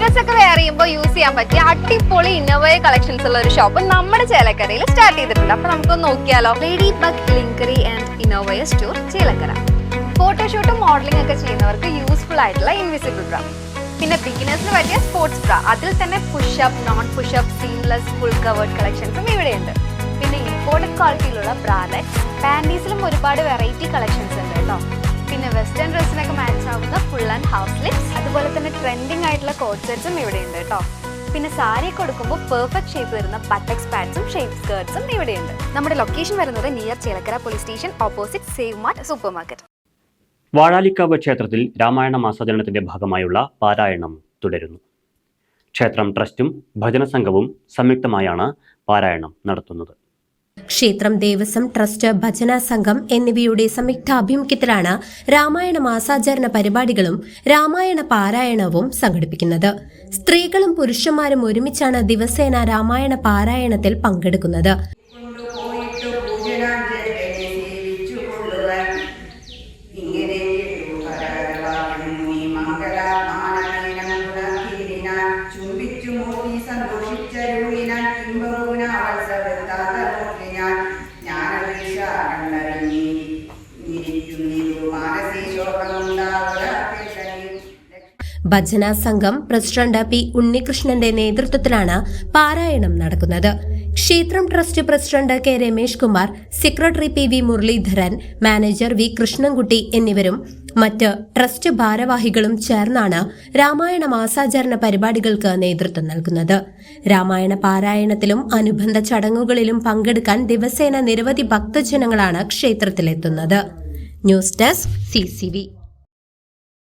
Beginners ഒക്കെ wear ചെയ്യുമ്പോൾ use ചെയ്യാൻ പറ്റിയ അടിപൊളി ഇന്നോവയ കളക്ഷൻസ് ഉള്ള ഒരു ഷോപ്പ് നമ്മുടെ ചേലക്കരയിൽ സ്റ്റാർട്ട് ചെയ്തിട്ടുണ്ട്. അപ്പൊ നമുക്കൊന്ന് നോക്കിയാലോ. Lady bug lingerie and innerwear store Chelakkara. ഫോട്ടോഷൂട്ടും മോഡലിംഗ് ഒക്കെ ചെയ്യുന്നവർക്ക് യൂസ്ഫുൾ ആയിട്ടുള്ള ഇൻവിസിബിൾ ബ്രാ, പിന്നെ ബിഗിനേഴ്സിന് പറ്റിയ സ്പോർട്സ് ബ്രാ, അതിൽ തന്നെ pushup, non pushup, seamless, full covered കളക്ഷൻസും ഇവിടെയുണ്ട്. പിന്നെ ഇമ്പോർട്ടഡ് ക്വാളിറ്റിയിലുള്ള ബ്രാലറ്റ്സ്, പാൻറ്റീസിലും ഒരുപാട് വെറൈറ്റി കളക്ഷൻസ് ഉണ്ട് കേട്ടോ. പിന്നെ വെസ്റ്റേൺ ഡ്രസ്സിനൊക്കെ മാച്ച് ആവുന്ന ഫുൾ ആൻഡ് ഹാഫ് സ്ലിപ്സ്, അതുപോലെ തന്നെ ട്രെൻഡിങ് ആയിട്ടുള്ള കോട്ട് സെറ്റ്സും ഇവിടെയുണ്ട് കേട്ടോ. പിന്നെ സാരി കൊടുക്കുമ്പോൾ പെർഫെക്റ്റ് ഷേപ്പ് വരുന്ന ബട്ടക്സ് പാഡ്സും ഷേപ്പ് സ്കേർട്സും ഇവിടെയുണ്ട്. നമ്മുടെ ലൊക്കേഷൻ വരുന്നത് near Chelakkara police station, opposite save mart super market. Vazhalikkavu ക്ഷേത്രത്തിൽ രാമായണ മാസാചരണത്തിന്റെ ഭാഗമായുള്ള പാരായണം തുടരുന്നു. ക്ഷേത്രം ട്രസ്റ്റും ഭജന സംഘവും സംയുക്തമായാണ് പാരായണം നടത്തുന്നത്. ക്ഷേത്രം ദേവസ്വം ട്രസ്റ്റ്, ഭജന സംഘം എന്നിവയുടെ സംയുക്താഭിമുഖ്യത്തിലാണ് രാമായണ മാസാചരണ പരിപാടികളും രാമായണ പാരായണവും സംഘടിപ്പിക്കുന്നത്. സ്ത്രീകളും പുരുഷന്മാരും ഒരുമിച്ചാണ് ദിവസേന രാമായണ പാരായണത്തിൽ പങ്കെടുക്കുന്നത്. ഭജന സംഘം പ്രസിഡന്റ് പി ഉണ്ണികൃഷ്ണന്റെ നേതൃത്വത്തിലാണ് പാരായണം നടക്കുന്നത്. ക്ഷേത്രം trust president K Ramesh Kumar, secretary P V Muraleedharan, manager V Krishnankutty എന്നിവരും മറ്റ് ട്രസ്റ്റ് ഭാരവാഹികളും ചേർന്നാണ് രാമായണ മാസാചരണ പരിപാടികൾക്ക് നേതൃത്വം നൽകുന്നത്. രാമായണ പാരായണത്തിലും അനുബന്ധ ചടങ്ങുകളിലും പങ്കെടുക്കാൻ ദിവസേന നിരവധി ഭക്തജനങ്ങളാണ് ക്ഷേത്രത്തിലെത്തുന്നത്. News desk CCV.